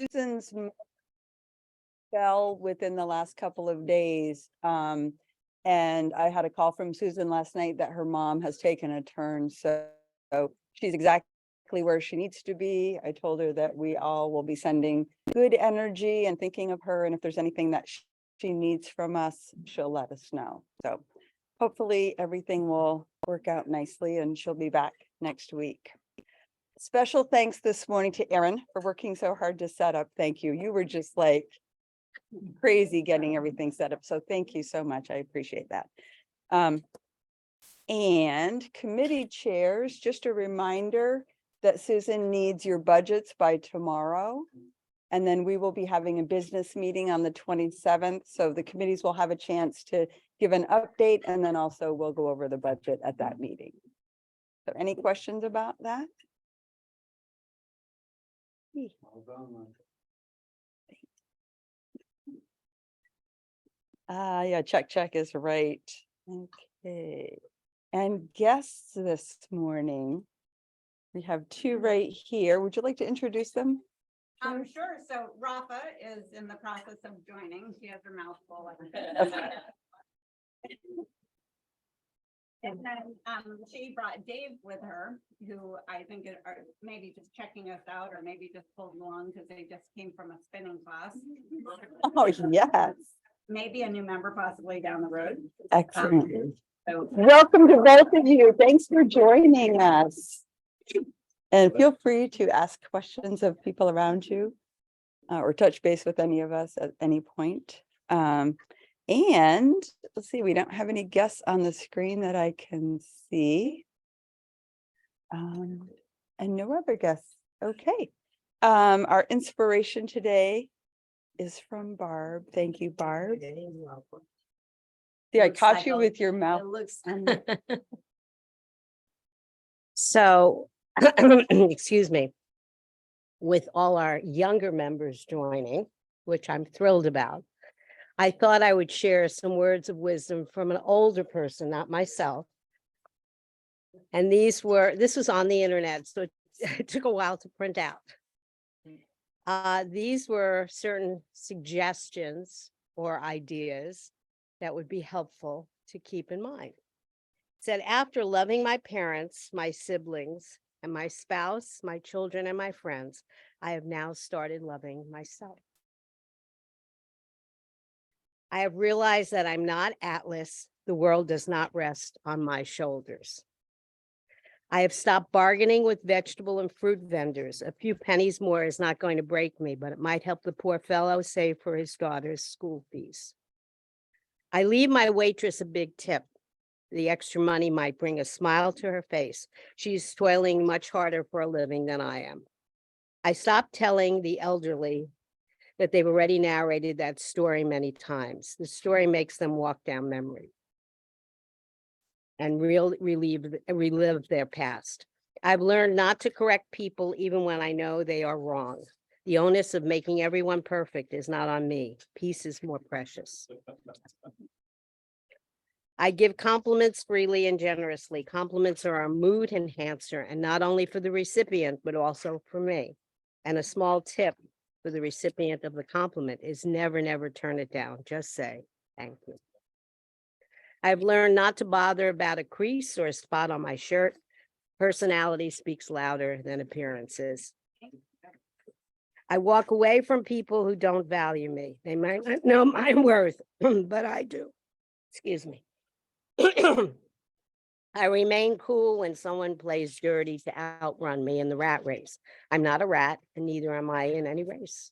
Susan's fell within the last couple of days. And I had a call from Susan last night that her mom has taken a turn. So she's exactly where she needs to be. I told her that we all will be sending good energy and thinking of her. And if there's anything that she needs from us, she'll let us know. So hopefully everything will work out nicely and she'll be back next week. Special thanks this morning to Erin for working so hard to set up. Thank you. You were just like crazy getting everything set up. So thank you so much. I appreciate that. And committee chairs, just a reminder that Susan needs your budgets by tomorrow. And then we will be having a business meeting on the 27th. So the committees will have a chance to give an update and then also we'll go over the budget at that meeting. So any questions about that? Yeah, check is right. Okay. And guests this morning, we have two right here. Would you like to introduce them? Sure. So Rafa is in the process of joining. She has her mouth full. And then she brought Dave with her, who I think are maybe just checking us out or maybe just pulled along because they just came from a spinning class. Oh, yes. Maybe a new member possibly down the road. Excellent. So Welcome to both of you. Thanks for joining us. And feel free to ask questions of people around you or touch base with any of us at any point. And let's see, we don't have any guests on the screen that I can see. And no other guests. Okay. Our inspiration today is from Barb. Thank you, Barb. Yeah, I caught you with your mouth. So, excuse me, with all our younger members joining, which I'm thrilled about, I thought I would share some words of wisdom from an older person, not myself. And this was on the internet, so it took a while to print out. These were certain suggestions or ideas that would be helpful to keep in mind. It said, after loving my parents, my siblings, and my spouse, my children, and my friends, I have now started loving myself. I have realized that I'm not Atlas. The world does not rest on my shoulders. I have stopped bargaining with vegetable and fruit vendors. A few pennies more is not going to break me, but it might help the poor fellow save for his daughter's school fees. I leave my waitress a big tip. The extra money might bring a smile to her face. She's toiling much harder for a living than I am. I stopped telling the elderly that they've already narrated that story many times. The story makes them walk down memory and relive their past. I've learned not to correct people even when I know they are wrong. The onus of making everyone perfect is not on me. Peace is more precious. I give compliments freely and generously. Compliments are a mood enhancer, and not only for the recipient, but also for me. And a small tip for the recipient of the compliment is never turn it down. Just say thank you. I've learned not to bother about a crease or a spot on my shirt. Personality speaks louder than appearances. I walk away from people who don't value me. They might not know my worth, but I do. Excuse me. I remain cool when someone plays dirty to outrun me in the rat race. I'm not a rat, and neither am I in any race.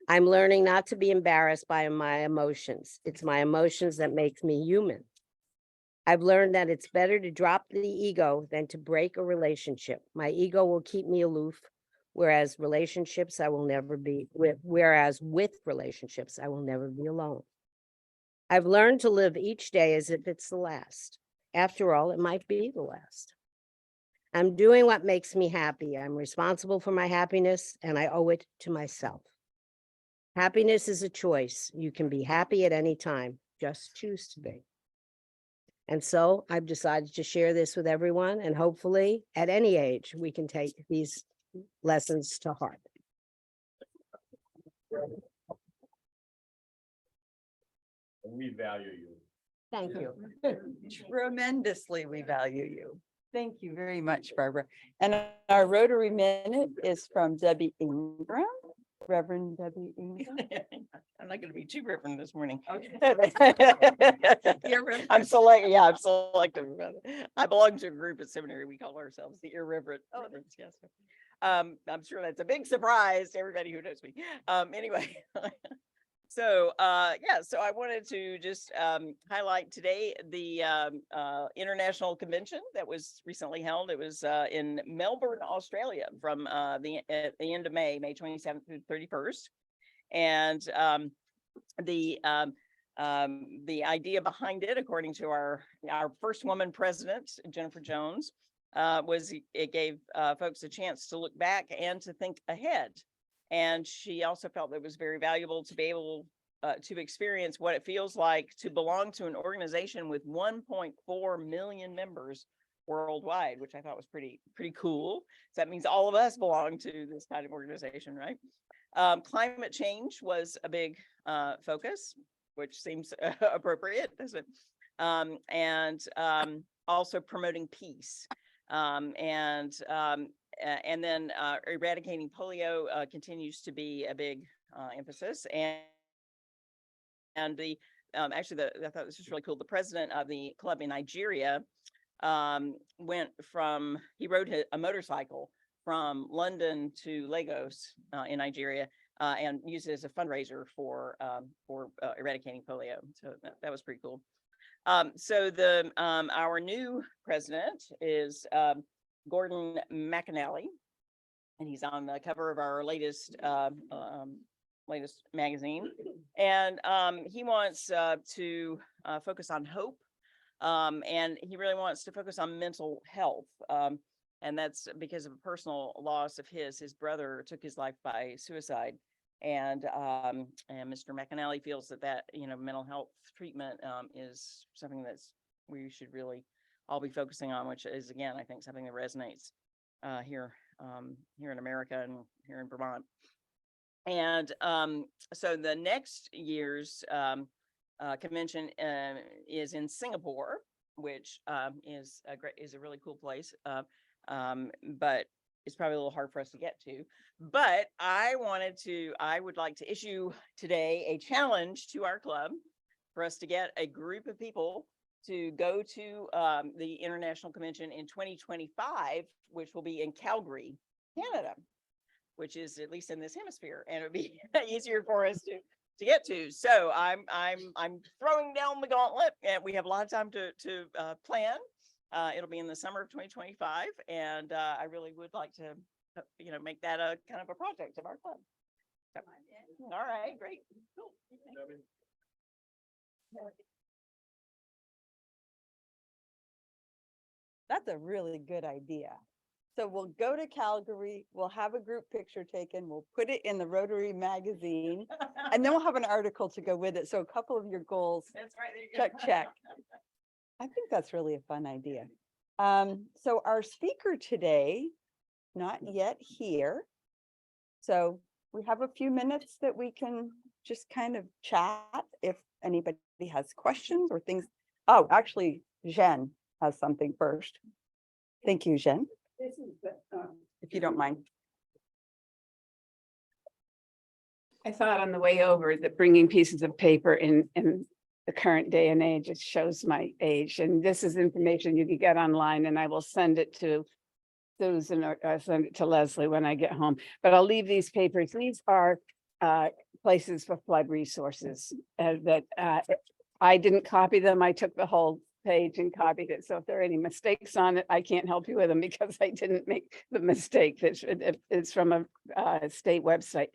I'm learning not to be embarrassed by my emotions. It's my emotions that makes me human. I've learned that it's better to drop the ego than to break a relationship. My ego will keep me aloof, whereas with relationships, I will never be alone. I've learned to live each day as if it's the last. After all, it might be the last. I'm doing what makes me happy. I'm responsible for my happiness, and I owe it to myself. Happiness is a choice. You can be happy at any time. Just choose to be. And so I've decided to share this with everyone, and hopefully at any age, we can take these lessons to heart. We value you. Thank you. Tremendously, we value you. Thank you very much, Barbara. And our Rotary Minute is from Debbie Ingram, Reverend Debbie Ingram. I'm not gonna be too reverend this morning. Irreverent. I'm selective about it. I belong to a group at seminary. We call ourselves the irreverent. Reverends, yes. I'm sure that's a big surprise to everybody who knows me. Anyway. So, so I wanted to just highlight today the international convention that was recently held. It was in Melbourne, Australia from at the end of May 27th through 31st. And the idea behind it, according to our first woman president, Jennifer Jones, was it gave folks a chance to look back and to think ahead. And she also felt that it was very valuable to be able to experience what it feels like to belong to an organization with 1.4 million members worldwide, which I thought was pretty cool. So that means all of us belong to this kind of organization, right? Climate change was a big focus, which seems appropriate, doesn't it? And also promoting peace. And then eradicating polio continues to be a big emphasis. And the actually, I thought this was really cool. The president of the club in Nigeria went from, he rode a motorcycle from London to Lagos in Nigeria and used it as a fundraiser for eradicating polio. So that was pretty cool. So our new president is Gordon McAnally, and he's on the cover of our latest magazine. And he wants to focus on hope, and he really wants to focus on mental health. And that's because of a personal loss of his brother took his life by suicide. And Mr. McAnally feels that mental health treatment is something that's we should really all be focusing on, which is, again, I think something that resonates here in America and here in Vermont. And so the next year's convention is in Singapore, which is a really cool place, but it's probably a little hard for us to get to. But I would like to issue today a challenge to our club for us to get a group of people to go to the international convention in 2025, which will be in Calgary, Canada, which is at least in this hemisphere, and it'll be easier for us to get to. So I'm throwing down the gauntlet, and we have a lot of time to plan. It'll be in the summer of 2025, and I really would like to, make that a kind of a project of our club. So, all right, great, cool. That's a really good idea. So we'll go to Calgary, we'll have a group picture taken, we'll put it in the Rotary magazine, and then we'll have an article to go with it. So a couple of your goals, That's right. There you go. check. I think that's really a fun idea. So our speaker today, not yet here. So we have a few minutes that we can just kind of chat if anybody has questions or things. Oh, actually, Jen has something first. Thank you, Jen. This is If you don't mind. I thought on the way over that bringing pieces of paper in the current day and age, it shows my age. And this is information you can get online, and I will send it to Susan or send it to Leslie when I get home. But I'll leave these papers. These are places for flood resources that I didn't copy them. I took the whole page and copied it. So if there are any mistakes on it, I can't help you with them because I didn't make the mistake. It's from a state website.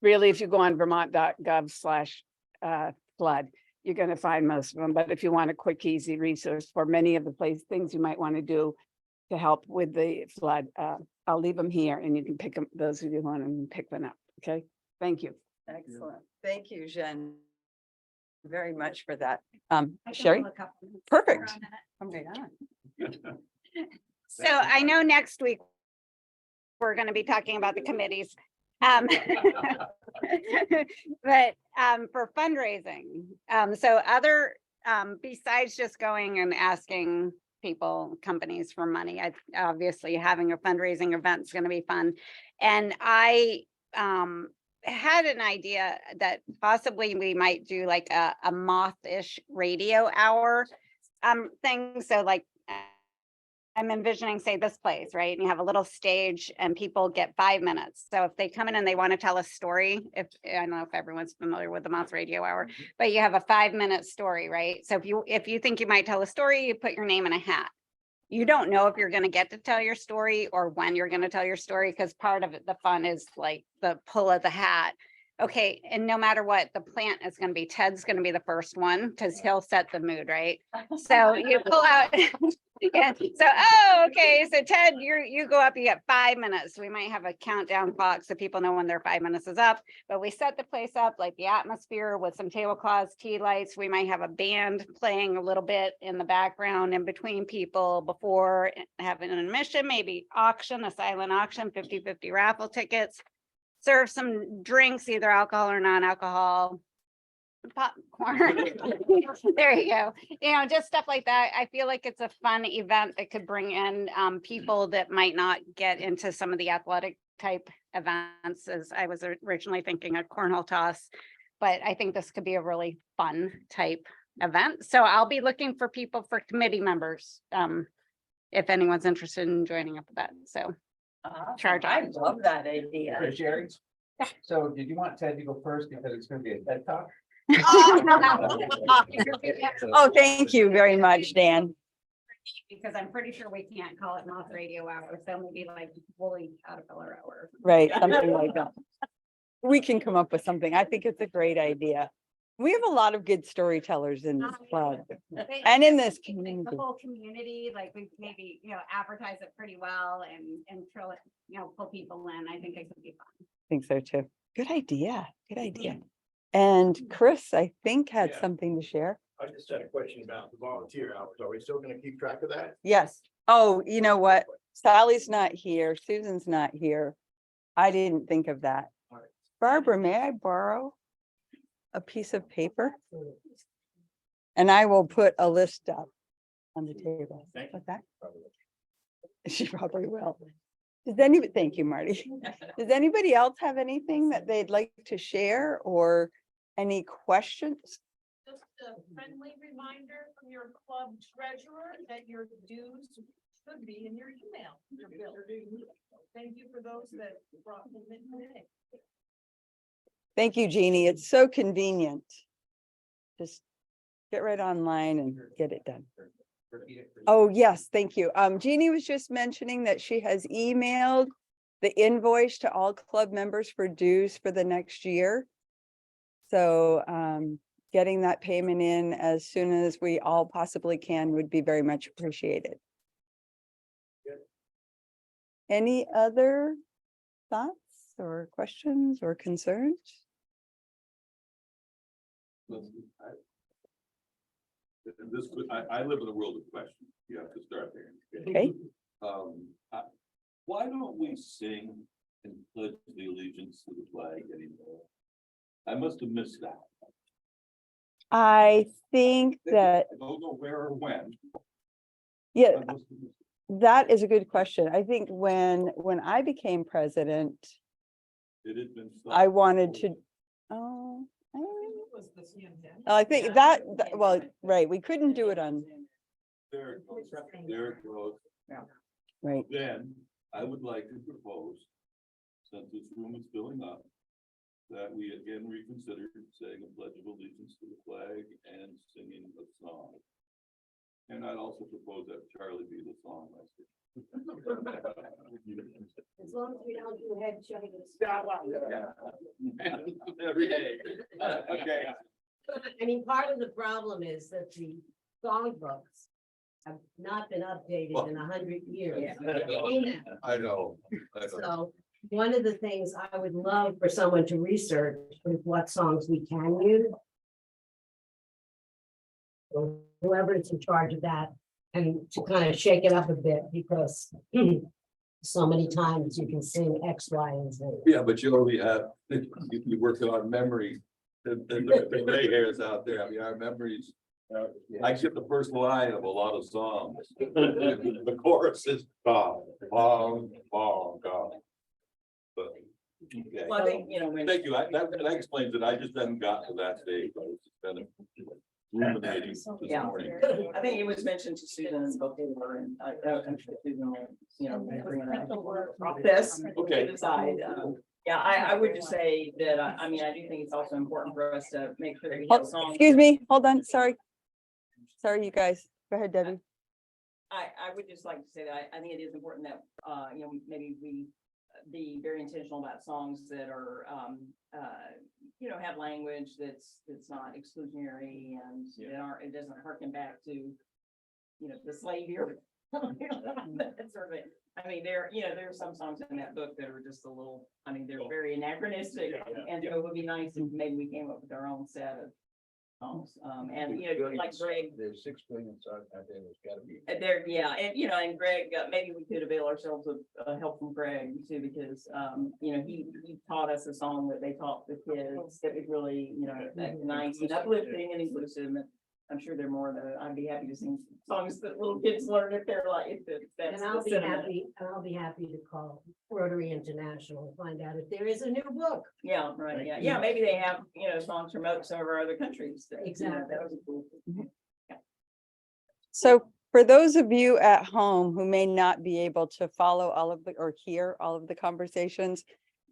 Really, if you go on vermont.gov/flood, you're going to find most of them. But if you want a quick, easy resource for many of the things you might want to do to help with the flood, I'll leave them here and you can pick them. Those of you who want to pick them up. Okay. Thank you. Excellent. Thank you, Jen, very much for that. I can Sherry? pull a couple minutes Perfect. for a minute. Come right on. So I know next week we're going to be talking about the committees. Um, But for fundraising, so other, besides just going and asking people, companies for money, obviously having a fundraising event is going to be fun. And I had an idea that possibly we might do like a moth-ish radio hour thing. So like I'm envisioning, say, this place, right? And you have a little stage and people get 5 minutes. So if they come in and they want to tell a story, if I don't know if everyone's familiar with the Moth Radio Hour, but you have a 5-minute story, right? So if you think you might tell a story, you put your name in a hat. You don't know if you're going to get to tell your story or when you're going to tell your story, because part of it, the fun is like the pull of the hat. Okay, and no matter what, the plant is going to be, Ted's going to be the first one because he'll set the mood, right? So you pull out. Yeah. So, oh, okay. So Ted, you go up, you get 5 minutes. We might have a countdown clock so people know when their 5 minutes is up, but we set the place up like the atmosphere with some tablecloths, tea lights. We might have a band playing a little bit in the background in between people before having an admission, maybe auction, a silent auction, 50-50 raffle tickets. Serve some drinks, either alcohol or non-alcohol, popcorn. There you go. You know, just stuff like that. I feel like it's a fun event that could bring in people that might not get into some of the athletic type events, as I was originally thinking a cornhole toss. But I think this could be a really fun type event. So I'll be looking for people, for committee members, if anyone's interested in joining up with that. So charge I on. love that idea. Hey, Sherry, so did you want Ted to go first because it's gonna be a TED Talk? Oh, thank you very much, Dan. Because I'm pretty sure we can't call it Moth Radio Hour, so maybe like Woolly Caterpillar Hour. Right, something like that. We can come up with something. I think it's a great idea. We have a lot of good storytellers in this club and in this community. The whole community, like we maybe, advertise it pretty well and throw it, pull people in. I think it could be fun. I think so too. Good idea. Good idea. And Chris, I think, had Yeah. something to share. I just had a question about the volunteer hours. Are we still gonna keep track of that? Yes. Oh, you know what? Sally's not here. Susan's not here. I didn't think of that. Barbara, may I borrow a piece of paper? And I will put a list up on the table. Thank you. Like that? She probably will. Thank you, Marty. Does anybody else have anything that they'd like to share or any questions? Just a friendly reminder from your club treasurer that your dues should be in your email, your bill. Thank you for those that brought them in today. Thank you, Jeannie. It's so convenient. Just get right online and get it done. Oh, yes, thank you. Jeannie was just mentioning that she has emailed the invoice to all club members for dues for the next year. So getting that payment in as soon as we all possibly can would be very much appreciated. Any other thoughts or questions or concerns? I live in a world of questions. You have to start there. Okay. Why don't we sing and pledge the allegiance to the flag anymore? I must have missed that. I think that, I don't know where or when. yeah, I must have missed it. that is a good question. I think when I became president, It had been. I wanted to, I think that, well, right, we couldn't do it on, There it goes. There it goes. right, Then I would like to propose, since this room is filling up, that we again reconsider saying a pledge of allegiance to the flag and singing a song. And I'd also propose that Charlie be the song master. As long as we don't do head shoving. Every day. Okay. I mean, part of the problem is that the songbooks have not been updated in 100 years. I know. So one of the things I would love for someone to research is what songs we can use. So whoever is in charge of that, and to kind of shake it up a bit, because so many times you can sing X, Y, and Z. Yeah, but you only have, you work on memory. The gray hairs out there, I mean, our memories. I get the first line of a lot of songs. The chorus is gone, long, gone. But, okay. Well, I think, you know, when. Thank you, that explains it, I just haven't gotten to that stage, I was just kind of ruminating this Yeah. morning. I think it was mentioned to Susan and before, and I'm sure Susan will, you know, bring it up. Process. Okay. To decide. Yeah, I would just say that, I mean, I do think it's also important for us to make sure that we have songs. Excuse me, hold on, sorry. Sorry, you guys. Go ahead, Debbie. I would just like to say that I think it is important that, you know, maybe we be very intentional about songs that are, you know, have language that's not exclusionary and it doesn't harken back to, you know, the slave era. That sort of it. I mean, there are some songs in that book that are just a little, I mean, they're very anachronistic, and it would be nice if maybe we came up with our own set of songs. And, you know, like Greg, There's 6 billion songs out there, there's gotta be. there, yeah, and, you know, and Greg, maybe we could avail ourselves of help from Greg too, because, you know, he taught us a song that they taught the kids that was really, you know, nice and uplifting and inclusive. And I'm sure there are more that I'd be happy to sing songs that little kids learn if they're like, if that's And I'll the be sentiment. happy to call Rotary International and find out if there is a new book. Yeah, right, yeah, maybe they have, you know, songs from some of our other countries. That, you know, Exactly. that would be cool. So for those of you at home who may not be able to follow all of the, or hear all of the conversations,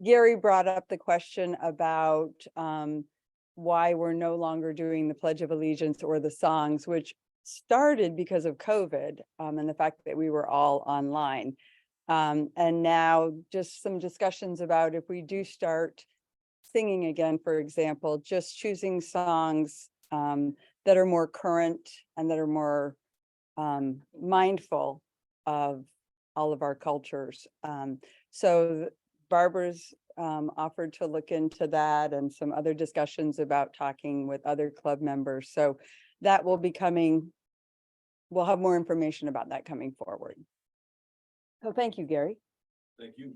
Gary brought up the question about why we're no longer doing the Pledge of Allegiance or the songs, which started because of COVID and the fact that we were all online. And now just some discussions about if we do start singing again, for example, just choosing songs that are more current and that are more mindful of all of our cultures. So Barbara's offered to look into that and some other discussions about talking with other club members. So that will be coming. We'll have more information about that coming forward. So thank you, Gary. Thank you,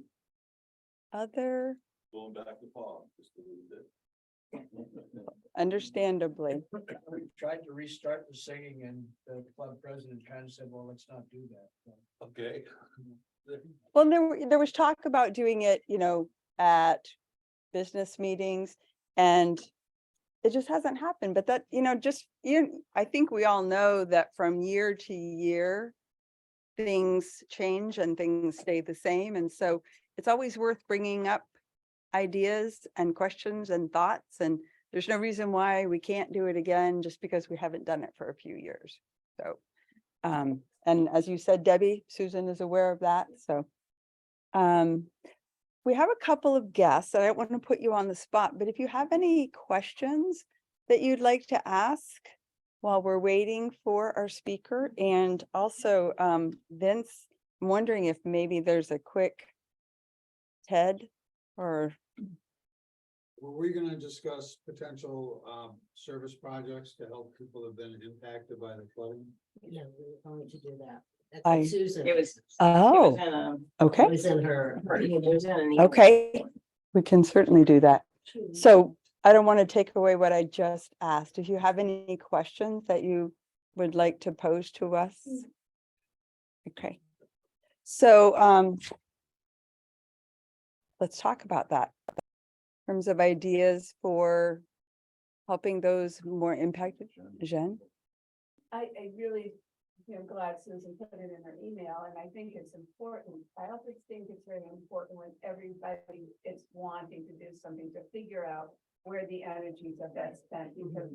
Other, going back to Paul, just a little bit. understandably. We tried to restart the singing and the club president kind of said, well, let's not do that. Okay. Well, there was talk about doing it, you know, at business meetings, and it just hasn't happened. But that, you know, just, I think we all know that from year to year, things change and things stay the same. And so it's always worth bringing up ideas and questions and thoughts. And there's no reason why we can't do it again just because we haven't done it for a few years. So, and as you said, Debbie, Susan is aware of that. So, we have a couple of guests. I don't want to put you on the spot, but if you have any questions that you'd like to ask while we're waiting for our speaker, and also Vince, I'm wondering if maybe there's a quick TED or. Were we gonna discuss potential service projects to help people who have been impacted by the flooding? Yeah, we were going to do that. That's I- what Susan. It was. Oh, It was okay, It was in her. it was in an email. okay, we can certainly do that. So I don't want to take away what I just asked. If you have any questions that you would like to pose to us. Okay. So let's talk about that. In terms of ideas for helping those more impacted. Jen? I really, glad Susan put it in her email, and I think it's important. I also think it's very important when everybody is wanting to do something to figure out where the energies are best spent, because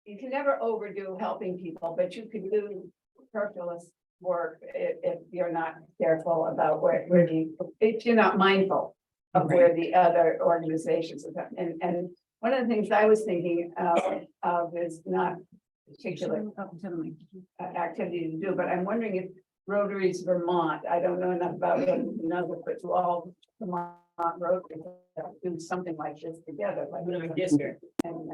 you can never overdo helping people, but you could do superfluous work if you're not careful about if you're not mindful of where the other organizations are. And one of the things I was thinking of is not particular activity to do, but I'm wondering if Rotaries Vermont, I don't know enough about it, but to all Vermont Rotaries do something like this together, like a district. And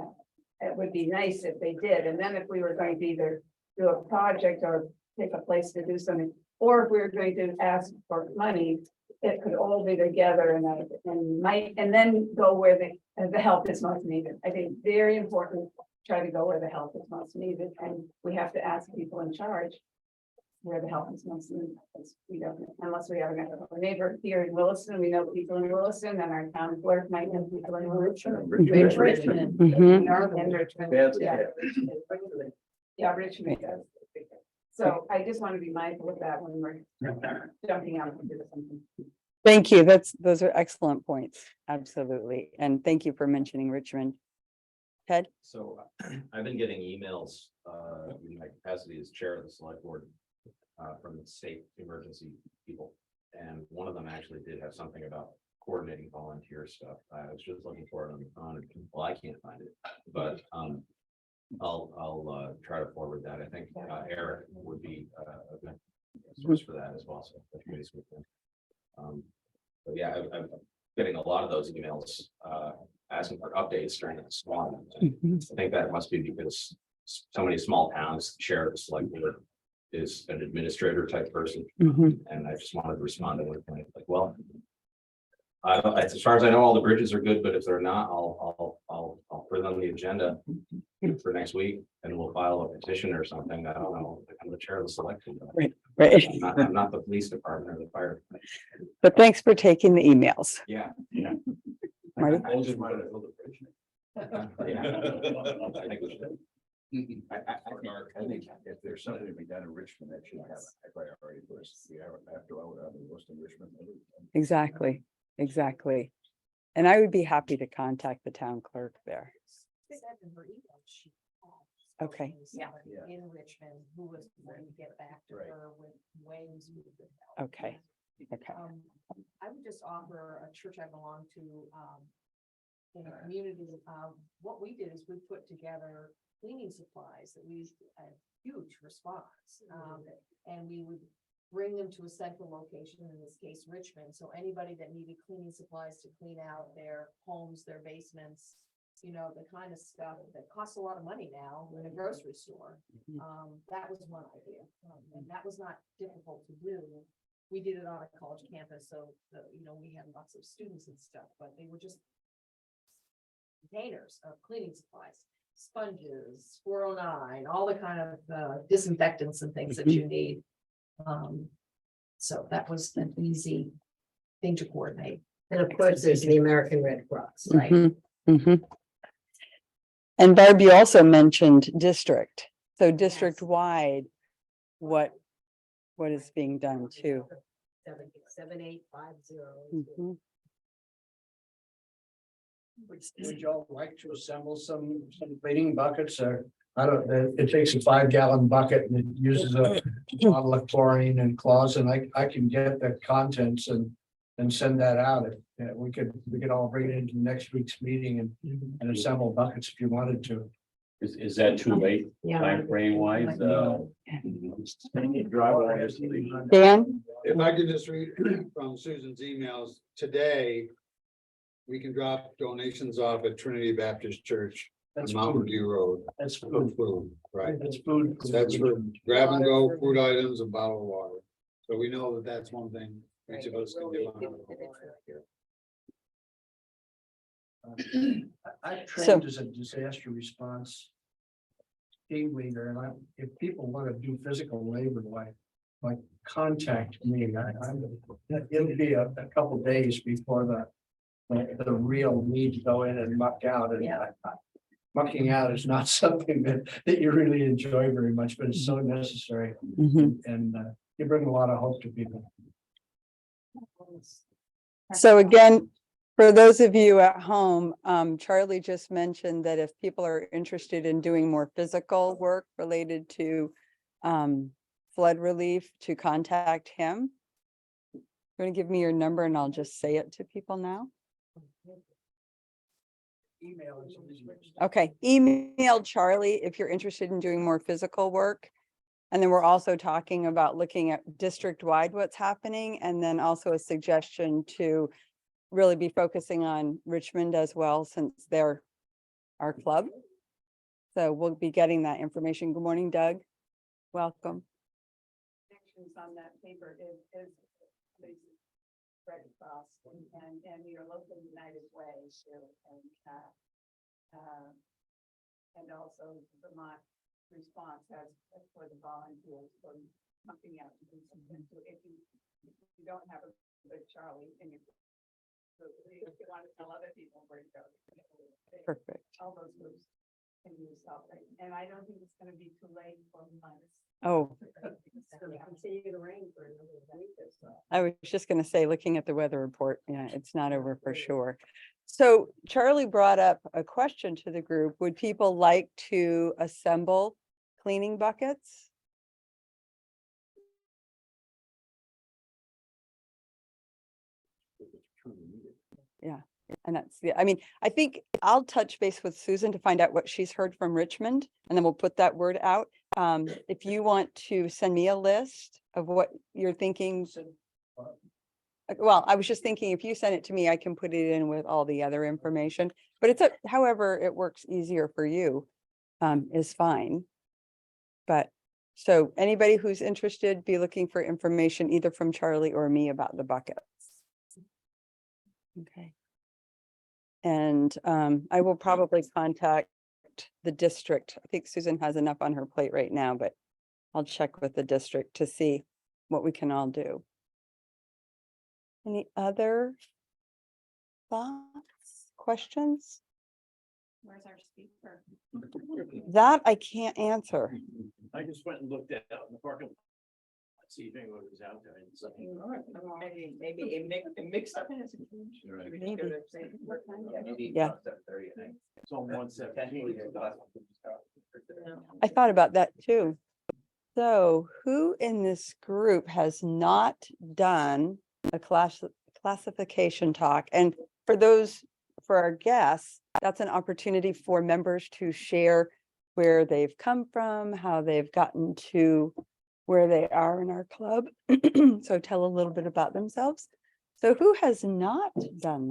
it would be nice if they did. And then if we were going to either do a project or pick a place to do something, or if we're going to ask for money, it could all be together and then go where the help is most needed. I think very important, try to go where the help is most needed, and we have to ask people in charge where the help is most needed, because we don't, unless we have a neighbor here in Williston, we know people in Williston, and our town clerk might know people in Williston. Richmond. Mhm. And Richmond, yeah, Richmond does. So I just want to be mindful of that when we're jumping out into something. Thank you. Those are excellent points. Absolutely. And thank you for mentioning Richmond. Ted? So I've been getting emails, in my capacity as chair of the select board, from the state emergency people. And one of them actually did have something about coordinating volunteer stuff. I was just looking for it on the phone. Well, I can't find it, but, I'll try to forward that. I think, Eric would be a good source for that as well. So touch base with him. But yeah, I'm getting a lot of those emails, asking for updates during the storm. Mhm. I think that must be because so many small towns share the select board is an administrator type person, Mhm. and I just wanted to respond to one point, like, well. As far as I know, all the bridges are good, but if they're not, I'll put it on the agenda for next week, and we'll file a petition or something. I don't know. I'm the chair of the selection. Right. I'm not the police department or the fire. But thanks for taking the emails. Yeah. Marty? I just wanted to build a bridge. I think we should. I think if there's something to be done in Richmond, that should have a priority first. We have to out in Williston-Richmond. Exactly. Exactly. And I would be happy to contact the town clerk there. Said in her email, she called Okay. somebody Yeah. in Richmond who was going to get back to Right. her with ways we could help. Okay. Okay. I would just offer a church I belong to, in a community, what we did is we put together cleaning supplies that we had huge response. And we would bring them to a central location, in this case, Richmond. So anybody that needed cleaning supplies to clean out their homes, their basements, you know, the kind of stuff that costs a lot of money now in a grocery store. That was one idea, and that was not difficult to do. We did it on a college campus, so, we had lots of students and stuff, but they were just containers of cleaning supplies, sponges, 409, all the kind of disinfectants and things that you need. So that was an easy thing to coordinate. And of course, there's the American Red Cross. Right. Mhm. Mhm. And Barb, you also mentioned district. So district-wide, what is being done too? 7850. Mhm. Would y'all like to assemble some cleaning buckets or, I don't, it takes a 5-gallon bucket and it uses a bottle of chlorine and cloths, and I can get the contents and send that out. We could all bring it into next week's meeting and assemble buckets if you wanted to. Is that too late, Yeah. time frame wise? Dan? If I could just read from Susan's emails today. We can drop donations off at Trinity Baptist Church on Mountain View Road. That's For food. food, right? That's food. That's for grab and go food items and bottled water. So we know that that's one thing each of us can do. on our own. I So- trained as a disaster response team leader, and if people want to do physical labor, like contact me. It'll be a couple days before the real need to go in and muck out. And mucking out is not something that you really enjoy very much, but it's so necessary, Mhm. and you bring a lot of hope to people. So again, for those of you at home, Charlie just mentioned that if people are interested in doing more physical work related to flood relief, to contact him. You're going to give me your number and I'll just say it to people now. Email is easy. Okay, email Charlie if you're interested in doing more physical work. And then we're also talking about looking at district-wide what's happening, and then also a suggestion to really be focusing on Richmond as well, since they're our club. So we'll be getting that information. Good morning, Doug. Welcome. donations on that paper is Red Cross and your local United Way too, and also Vermont Response has for the volunteers for pumping out to do something. So if you don't have a good Charlie in your group, if you want to tell other people where to go. Perfect. All those groups can use help, and I don't think it's gonna be too late for months. Oh, It's gonna continue to rain for another week or so. I was just gonna say, looking at the weather report, yeah, it's not over for sure. So Charlie brought up a question to the group. Would people like to assemble cleaning buckets? Yeah, and that's, I mean, I think I'll touch base with Susan to find out what she's heard from Richmond, and then we'll put that word out. If you want to send me a list of what you're thinking. Well, I was just thinking, if you send it to me, I can put it in with all the other information, but it's however it works easier for you, is fine. But, so anybody who's interested, be looking for information either from Charlie or me about the buckets. Okay. And, I will probably contact the district. I think Susan has enough on her plate right now, but I'll check with the district to see what we can all do. Any other thoughts, questions? Where's our speaker? That I can't answer. I just went and looked at out in the parking lot. See if anyone was out there and something. Maybe a mix up. Maybe. Yeah. Yeah. It's on 117. I thought about that too. So who in this group has not done a classification talk? And for our guests, that's an opportunity for members to share where they've come from, how they've gotten to where they are in our club. So tell a little bit about themselves. So who has not done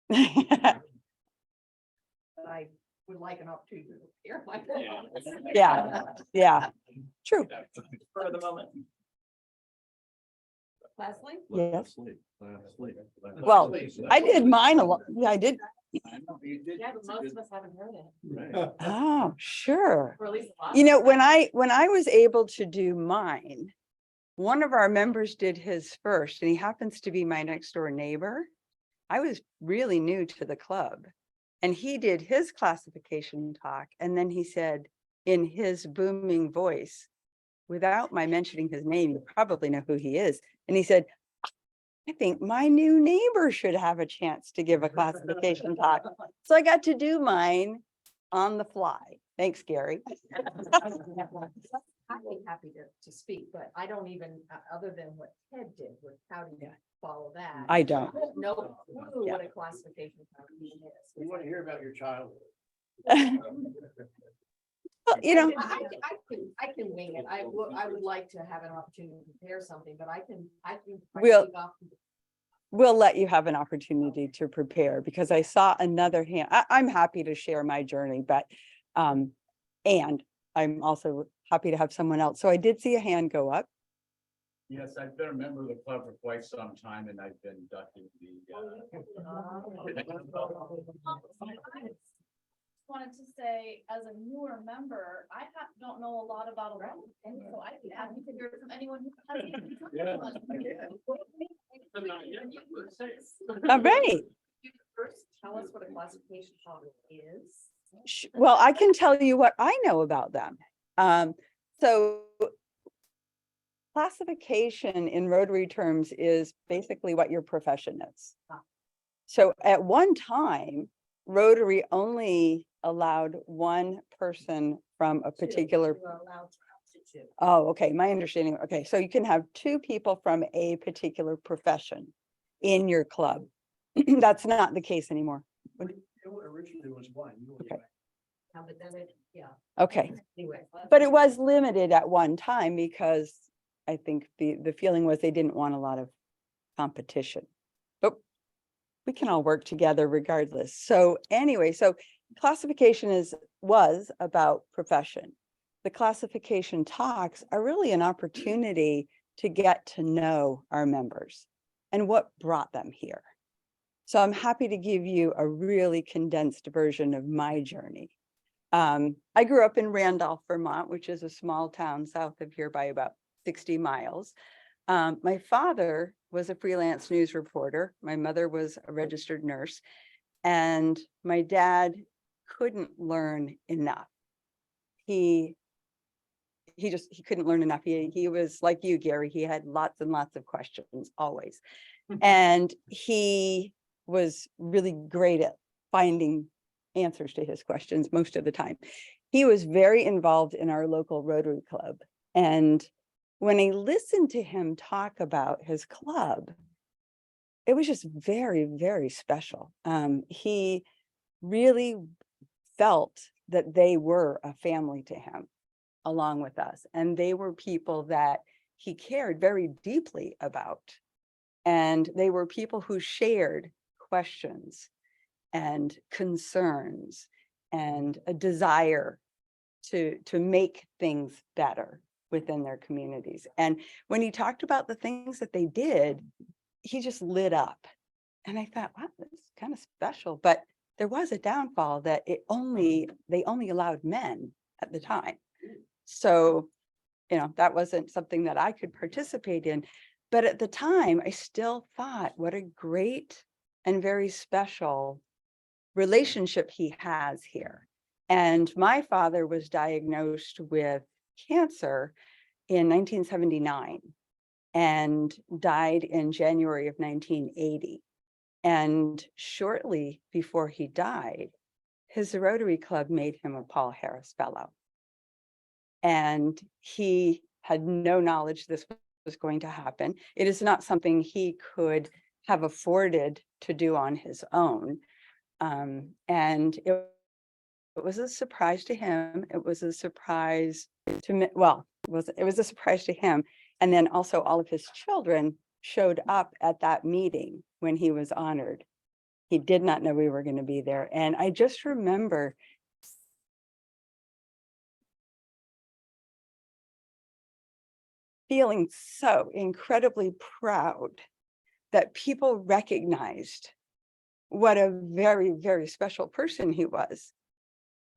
that? I would like an opportunity to hear my. Yeah, true. For the moment. Leslie? Yes. Well, I did mine a lot. Yeah, I did. Yeah, but most of us haven't heard it. Oh, sure. Or at least a lot. You know, when I was able to do mine, one of our members did his first, and he happens to be my next door neighbor. I was really new to the club, and he did his classification talk, and then he said in his booming voice, without my mentioning his name, you probably know who he is, and he said, I think my new neighbor should have a chance to give a classification talk. So I got to do mine on the fly. Thanks, Gary. I'd be happy to speak, but I don't even, other than what Ted did, with how do you follow that? I don't. No clue what a classification is. We want to hear about your childhood. Well, you know, I can wing it. I would like to have an opportunity to prepare something, but I can. we'll let you have an opportunity to prepare, because I saw another hand. I'm happy to share my journey, but, and I'm also happy to have someone else. So I did see a hand go up. Yes, I've been a member of the club for quite some time, and I've been ducking Wanted to say, as a newer member, I don't know a lot about a lot, and so I'd be happy to hear from anyone who has. All right. First, tell us what a classification problem is. Well, I can tell you what I know about them. So classification in Rotary terms is basically what your profession is. So at one time, Rotary only allowed one person from a particular. Oh, okay, my understanding. Okay, so you can have two people from a particular profession in your club. That's not the case anymore. Originally was one. Okay. But then it, yeah. Okay, Anyway. but it was limited at one time because I think the feeling was they didn't want a lot of competition. But we can all work together regardless. So anyway, so classification was about profession. the classification talks are really an opportunity to get to know our members and what brought them here. So I'm happy to give you a really condensed version of my journey. I grew up in Randolph, Vermont, which is a small town south of here by about 60 miles. My father was a freelance news reporter. My mother was a registered nurse, and my dad couldn't learn enough. He couldn't learn enough. He was like you, Gary. He had lots and lots of questions always. And he was really great at finding answers to his questions most of the time. He was very involved in our local Rotary Club. And when I listened to him talk about his club, it was just very, very special. He really felt that they were a family to him along with us. And they were people that he cared very deeply about. And they were people who shared questions and concerns and a desire to make things better within their communities. And when he talked about the things that they did, he just lit up. And I thought, wow, that's kind of special. But there was a downfall that they only allowed men at the time. So, that wasn't something that I could participate in. But at the time, I still thought, what a great and very special relationship he has here. And my father was diagnosed with cancer in 1979 and died in January of 1980. And shortly before he died, his Rotary Club made him a Paul Harris Fellow. And he had no knowledge this was going to happen. It is not something he could have afforded to do on his own. And it was a surprise to him. It was a surprise to me. Well, it was a surprise to him. And then also all of his children showed up at that meeting when he was honored. He did not know we were going to be there. And I just remember feeling so incredibly proud that people recognized what a very, very special person he was,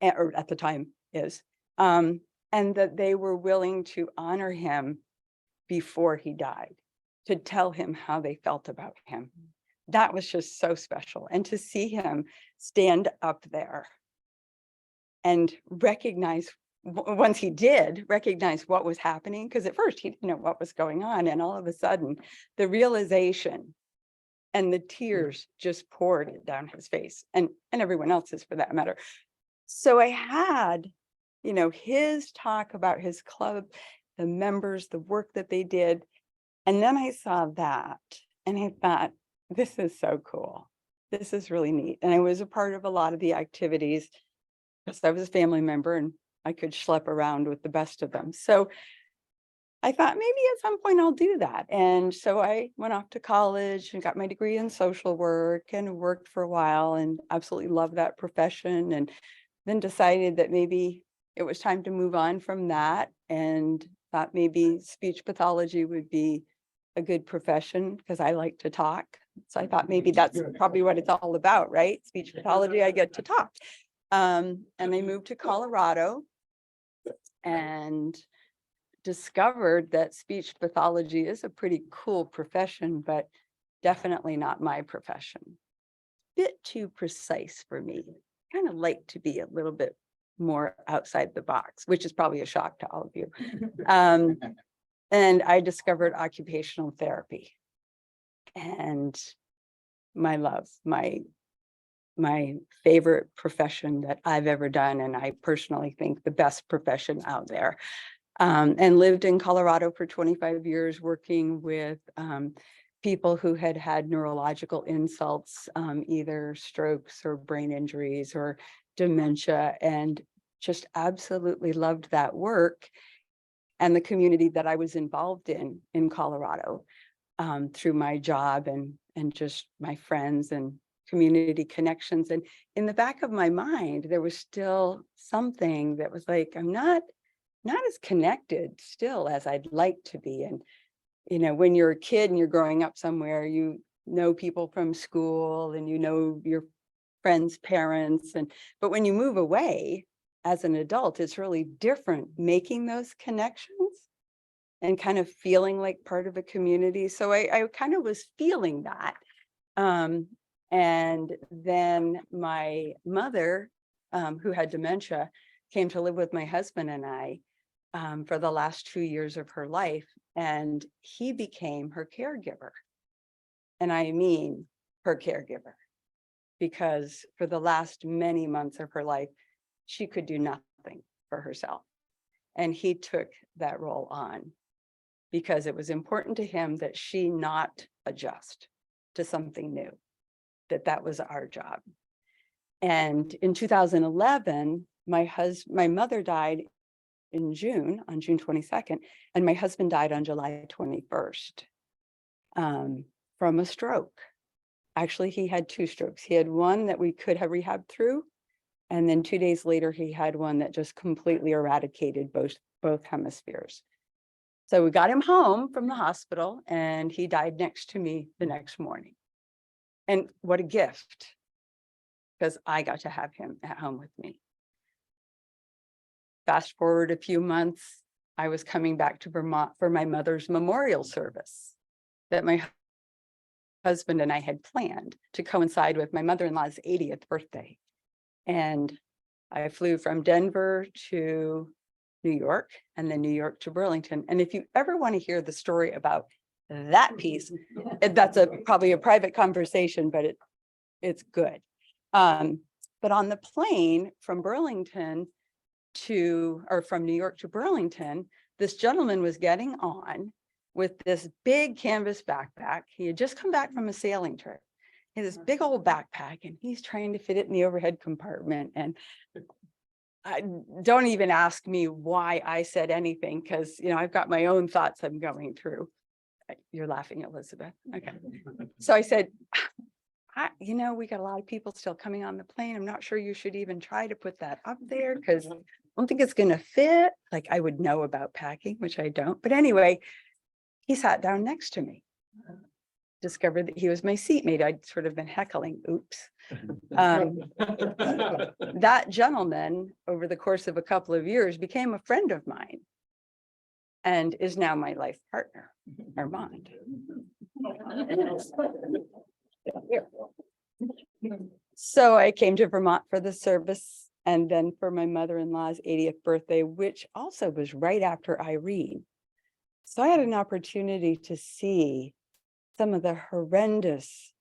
or at the time is, and that they were willing to honor him before he died, to tell him how they felt about him. That was just so special. And to see him stand up there and recognize, once he did recognize what was happening, because at first he didn't know what was going on. And all of a sudden, the realization and the tears just poured down his face, and everyone else's for that matter. So I had, his talk about his club, the members, the work that they did. And then I saw that and I thought, this is so cool. This is really neat. And I was a part of a lot of the activities because I was a family member and I could schlep around with the best of them. So I thought maybe at some point I'll do that. And so I went off to college and got my degree in social work and worked for a while and absolutely loved that profession. And then decided that maybe it was time to move on from that, and thought maybe speech pathology would be a good profession because I like to talk. So I thought maybe that's probably what it's all about, right? Speech pathology, I get to talk. And I moved to Colorado and discovered that speech pathology is a pretty cool profession, but definitely not my profession. Bit too precise for me. Kind of like to be a little bit more outside the box, which is probably a shock to all of you. And I discovered occupational therapy and my love, my favorite profession that I've ever done. And I personally think the best profession out there. And lived in Colorado for 25 years, working with people who had had neurological insults, either strokes or brain injuries or dementia, and just absolutely loved that work and the community that I was involved in Colorado, through my job and just my friends and community connections. And in the back of my mind, there was still something that was like, I'm not not as connected still as I'd like to be. And, when you're a kid and you're growing up somewhere, you know people from school and you know your friends' parents. But when you move away as an adult, it's really different making those connections and kind of feeling like part of a community. So I kind of was feeling that. And then my mother, who had dementia, came to live with my husband and I for the last 2 years of her life, and he became her caregiver. And I mean her caregiver, because for the last many months of her life, she could do nothing for herself. And he took that role on because it was important to him that she not adjust to something new, that was our job. And in 2011, my mother died on June 22nd, and my husband died on July 21st from a stroke. Actually, he had 2 strokes. He had one that we could have rehabbed through, and then 2 days later, he had one that just completely eradicated both hemispheres. So we got him home from the hospital, and he died next to me the next morning. And what a gift, because I got to have him at home with me. Fast forward a few months, I was coming back to Vermont for my mother's memorial service that my husband and I had planned to coincide with my mother-in-law's 80th birthday. And I flew from Denver to New York, and then New York to Burlington. And if you ever want to hear the story about that piece, that's probably a private conversation, but it's good. But on the plane from New York to Burlington, this gentleman was getting on with this big canvas backpack. He had just come back from a sailing trip. He had this big old backpack, and he's trying to fit it in the overhead compartment. And don't even ask me why I said anything, because I've got my own thoughts I'm going through. You're laughing, Elizabeth. Okay. So I said, we got a lot of people still coming on the plane. I'm not sure you should even try to put that up there, because I don't think it's going to fit. Like, I would know about packing, which I don't. But anyway, he sat down next to me. Discovered that he was my seatmate. I'd sort of been heckling. Oops. That gentleman, over the course of a couple of years, became a friend of mine and is now my life partner, Armand. So I came to Vermont for the service, and then for my mother-in-law's 80th birthday, which also was right after Irene. So I had an opportunity to see some of the horrendous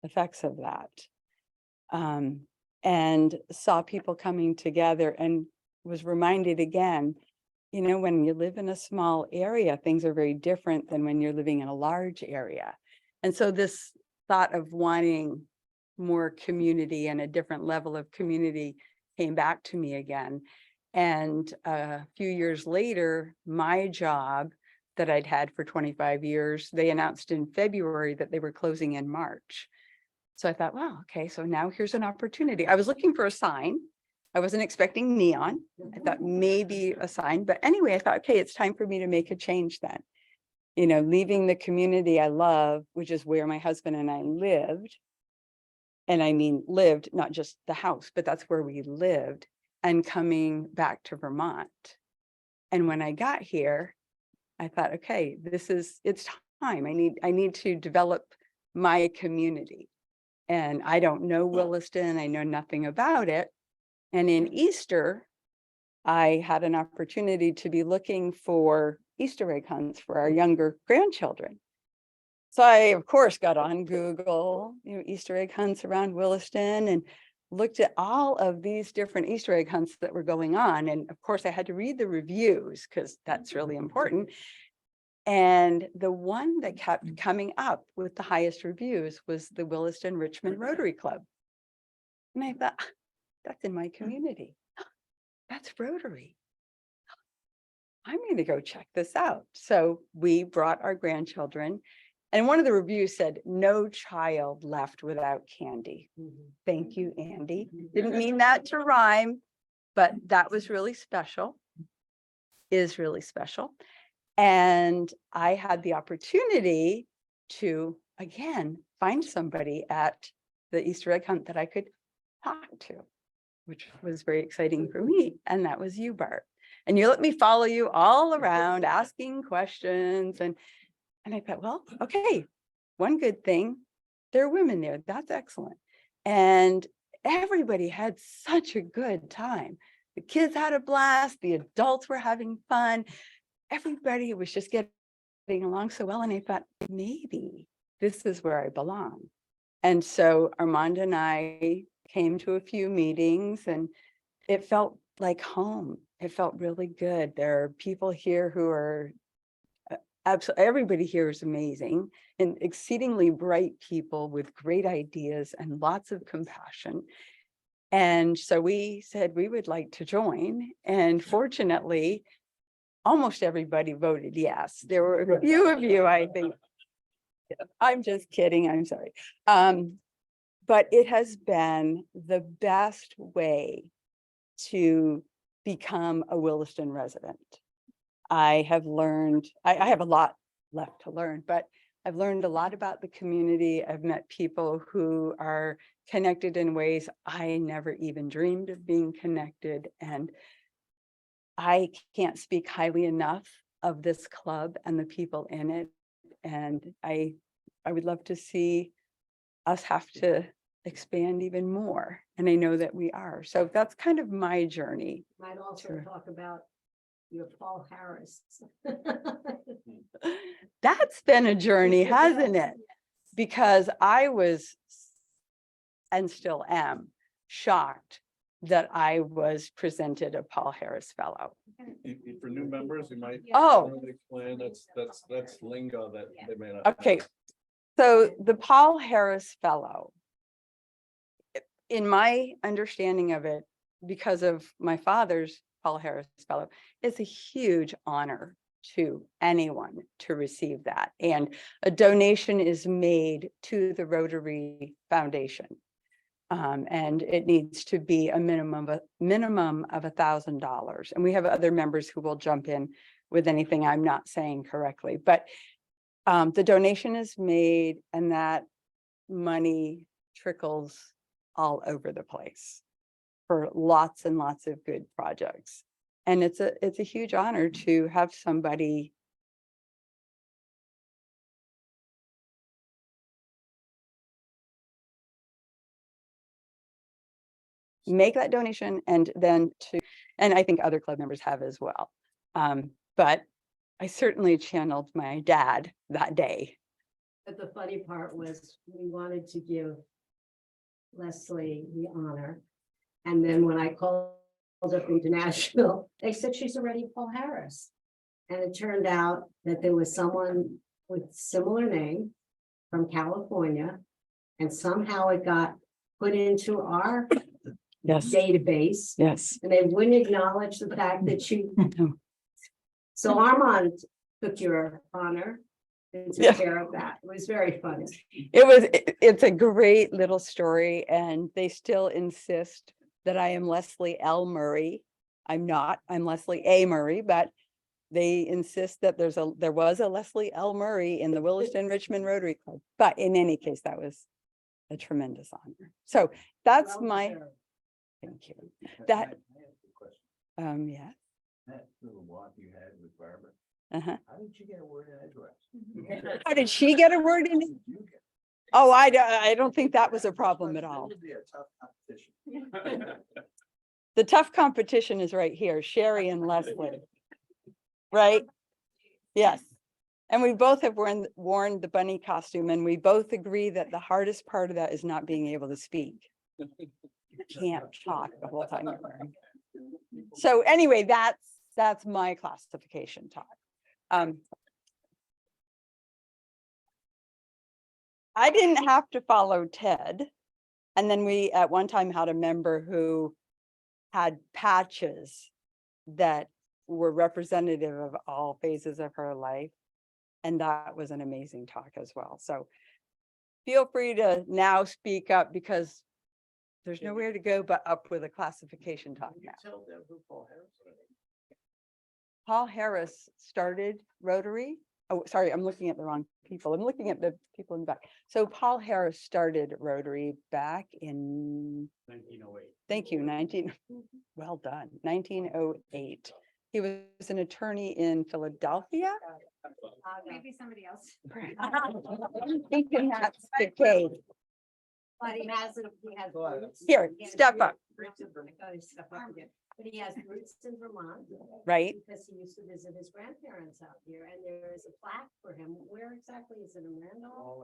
effects of that, and saw people coming together, and was reminded again, when you live in a small area, things are very different than when you're living in a large area. And so this thought of wanting more community and a different level of community came back to me again. And a few years later, my job that I'd had for 25 years, they announced in February that they were closing in March. So I thought, wow, okay, so now here's an opportunity. I was looking for a sign. I wasn't expecting neon. I thought maybe a sign, but anyway, I thought, okay, it's time for me to make a change then. Leaving the community I love, which is where my husband and I lived. And I mean, lived, not just the house, but that's where we lived, and coming back to Vermont. And when I got here, I thought, okay, it's time. I need to develop my community. And I don't know Williston. I know nothing about it. And in Easter, I had an opportunity to be looking for Easter egg hunts for our younger grandchildren. So I, of course, got on Google, Easter egg hunts around Williston, and looked at all of these different Easter egg hunts that were going on. And of course, I had to read the reviews, because that's really important. And the one that kept coming up with the highest reviews was the Williston-Richmond Rotary Club. And I thought, that's in my community. That's Rotary. I'm going to go check this out. So we brought our grandchildren, and one of the reviews said, no child left without candy. Thank you, Andy. Didn't mean that to rhyme, but that was really special. is really special. And I had the opportunity to, again, find somebody at the Easter egg hunt that I could talk to, which was very exciting for me. And that was you, Bart. And you let me follow you all around asking questions. And I thought, well, okay, one good thing, there are women there. That's excellent. And everybody had such a good time. The kids had a blast. The adults were having fun. Everybody was just getting along so well. And I thought, maybe this is where I belong. And so Armand and I came to a few meetings and it felt like home. It felt really good. There are people here who are absolutely, everybody here is amazing and exceedingly bright people with great ideas and lots of compassion. And so we said we would like to join. And fortunately, almost everybody voted yes. There were a few of you, I think. I'm just kidding. I'm sorry. But it has been the best way to become a Williston resident. I have learned, I have a lot left to learn, but I've learned a lot about the community. I've met people who are connected in ways I never even dreamed of being connected. And I can't speak highly enough of this club and the people in it. And I would love to see us have to expand even more. And I know that we are. So that's kind of my journey. Might also Sure. talk about your Paul Harris. That's been a journey, hasn't it? Because I was, and still am, shocked that I was presented a Paul Harris Fellow. For new members, you might. Oh. really explain, that's lingo that they may not. Okay, so the Paul Harris Fellow, in my understanding of it, because of my father's Paul Harris Fellow, is a huge honor to anyone to receive that. And a donation is made to the Rotary Foundation. And it needs to be a minimum of $1,000. And we have other members who will jump in with anything I'm not saying correctly, but the donation is made and that money trickles all over the place for lots and lots of good projects. And it's a huge honor to have somebody make that donation and then and I think other club members have as well. But I certainly channeled my dad that day. But the funny part was we wanted to give Leslie the honor. And then when I called up International, they said she's already Paul Harris. And it turned out that there was someone with similar name from California. And somehow it got put into our Yes, database. yes. And they wouldn't acknowledge the fact that you. So Armand took your honor and took Yeah. care of that. It was very funny. It's a great little story and they still insist that I am Leslie L. Murray. I'm not, I'm Leslie A. Murray, but they insist that there was a Leslie L. Murray in the Williston-Richmond Rotary Club. But in any case, that was a tremendous honor. So that's Well my, deserved. thank you. That, I have a question. yeah. That little walk you had with Barbara, Uh-huh. how did you get a word edgewise? How did she get a word in? Oh, I don't think that was a problem at all. That would be a tough competition. The tough competition is right here, Sherry and Leslie. Right? Yes. And we both have worn the bunny costume and we both agree that the hardest part of that is not being able to speak. You can't talk the whole time you're wearing it. So anyway, that's my classification talk. I didn't have to follow Ted. And then we at one time had a member who had patches that were representative of all phases of her life. And that was an amazing talk as well. So feel free to now speak up because there's nowhere to go but up with a classification talk now. Tell them who Paul Harris is. Paul Harris started Rotary. Oh, sorry, I'm looking at the wrong people. I'm looking at the people in the back. So Paul Harris started Rotary back in 1908. thank you, 19, well done, 1908. He was an attorney in Philadelphia. Maybe somebody else. I'm thinking that's the case. But he has roots. Here, He has step up. roots- I thought he stepped up again. But he has roots in Vermont. Right. Because he used to visit his grandparents out here, and there is a plaque for him. Where exactly is it, in Randolph?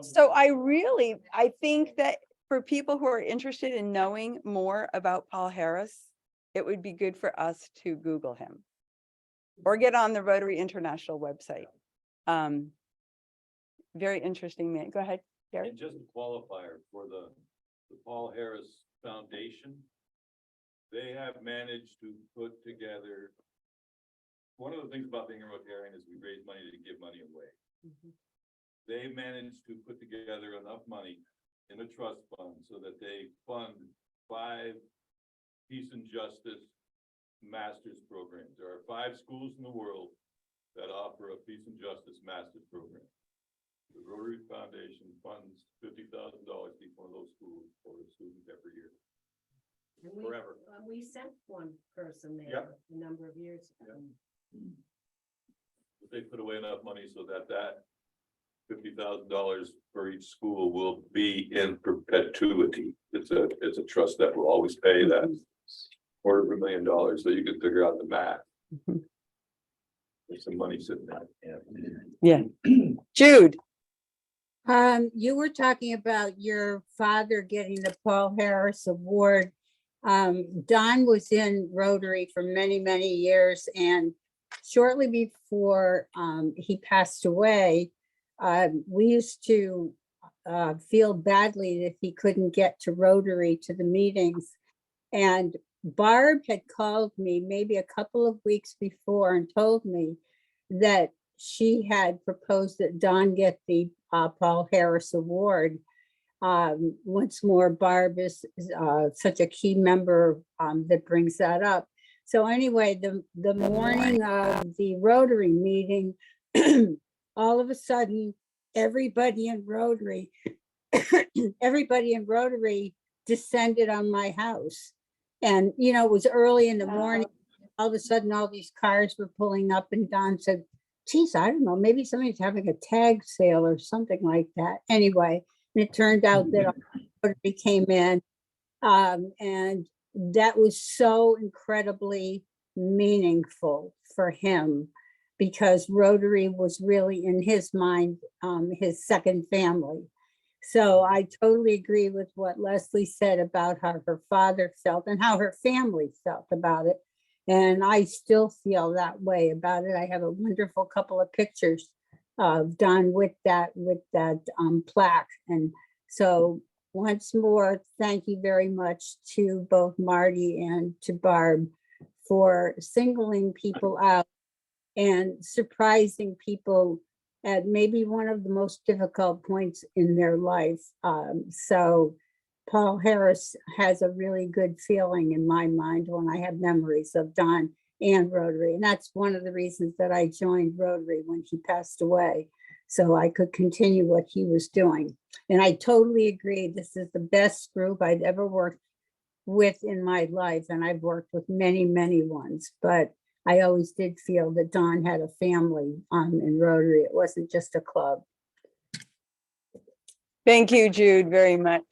So I think that for people who are interested in knowing more about Paul Harris, it would be good for us to Google him or get on the Rotary International website. Very interesting man. Go ahead, Gary. And just a qualifier for the Paul Harris Foundation. They have managed to put together. One of the things about being a Rotarian is we raise money to give money away. They managed to put together enough money in a trust fund so that they fund 5 peace and justice master's programs. There are 5 schools in the world that offer a peace and justice master's program. The Rotary Foundation funds $50,000 to each one of those schools for a student every year. And we- Forever. We sent one person there Yep. a number of years ago. But they put away enough money so that $50,000 for each school will be in perpetuity. It's a trust that will always pay that $250,000, so you can figure out the math. There's some money sitting there. Yeah. Jude. You were talking about your father getting the Paul Harris Award. Don was in Rotary for many, many years, and shortly before he passed away, we used to feel badly that he couldn't get to Rotary to the meetings. And Barb had called me maybe a couple of weeks before and told me that she had proposed that Don get the Paul Harris Award. Once more, Barb is such a key member that brings that up. So anyway, the morning of the Rotary meeting, all of a sudden, everybody in Rotary descended on my house. And, you know, it was early in the morning. All of a sudden, all these cars were pulling up, and Don said, geez, I don't know, maybe somebody's having a tag sale or something like that. Anyway, and it turned out that Rotary came in, and that was so incredibly meaningful for him, because Rotary was really, in his mind, his second family. So I totally agree with what Leslie said about how her father felt and how her family felt about it. And I still feel that way about it. I have a wonderful couple of pictures of Don with that plaque. And so once more, thank you very much to both Marty and to Barb for singling people out and surprising people at maybe one of the most difficult points in their life. So Paul Harris has a really good feeling in my mind when I have memories of Don and Rotary. And that's one of the reasons that I joined Rotary when he passed away, so I could continue what he was doing. And I totally agree. This is the best group I'd ever worked with in my life. And I've worked with many, many ones, but I always did feel that Don had a family in Rotary. It wasn't just a club. Thank you, Jude, very much.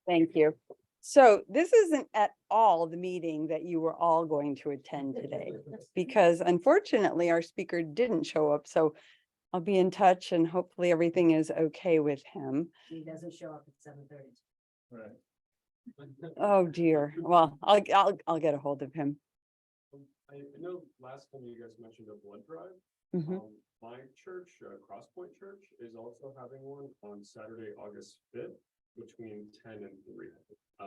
Thank you. So this isn't at all the meeting that you were all going to attend today, because unfortunately our speaker didn't show up. So I'll be in touch and hopefully everything is okay with him. He doesn't show up at 7:30. Right. Oh dear. Well, I'll get a hold of him. I know last time you guys mentioned a blood drive. Mhm. My church, Crosspoint Church, is also having one on Saturday, August 5th, between 10 and 3.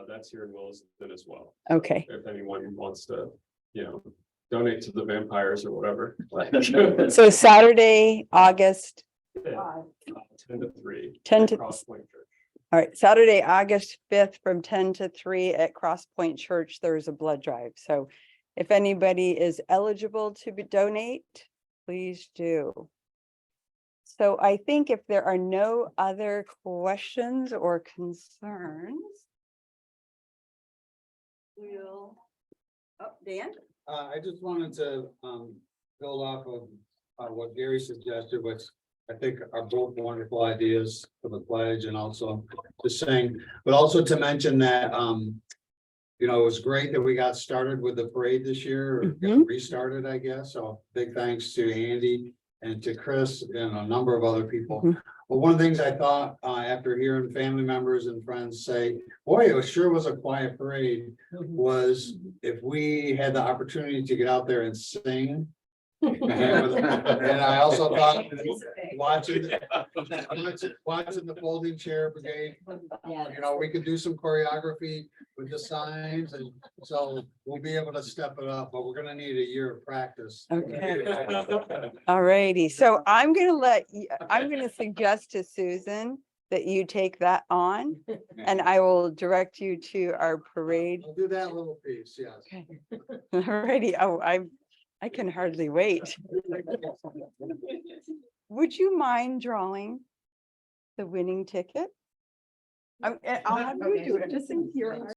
That's here in Williston as well. Okay. If anyone wants to, donate to the vampires or whatever. So Saturday, August 5th, 10 to 3. 10 at to- Crosspoint Church. All right, Saturday, August 5th from 10 to 3 at Cross Point Church, there's a blood drive. So if anybody is eligible to donate, please do. So I think if there are no other questions or concerns, we'll, oh, Dan? I just wanted to, build off of, what Gary suggested, which I think are both wonderful ideas for the pledge and also to sing, but also to mention that, you know, it was great that we got started with the parade this year, or got restarted, I guess. So big thanks to Andy and to Chris and a number of other people. But one of the things I thought, after hearing family members and friends say, boy, it sure was a quiet parade, was if we had the opportunity to get out there and sing. And I also thought watching the folding chair brigade, you know, we could do some choreography with the signs, and so we'll be able to step it up, but we're gonna need a year of practice. Okay. All righty. So I'm gonna suggest to Susan that you take that on, and I will direct you to our parade. I'll do that little piece, yes. Okay. All righty. Oh, I can hardly wait. Would you mind drawing the winning ticket? I'll have you do it, just in your.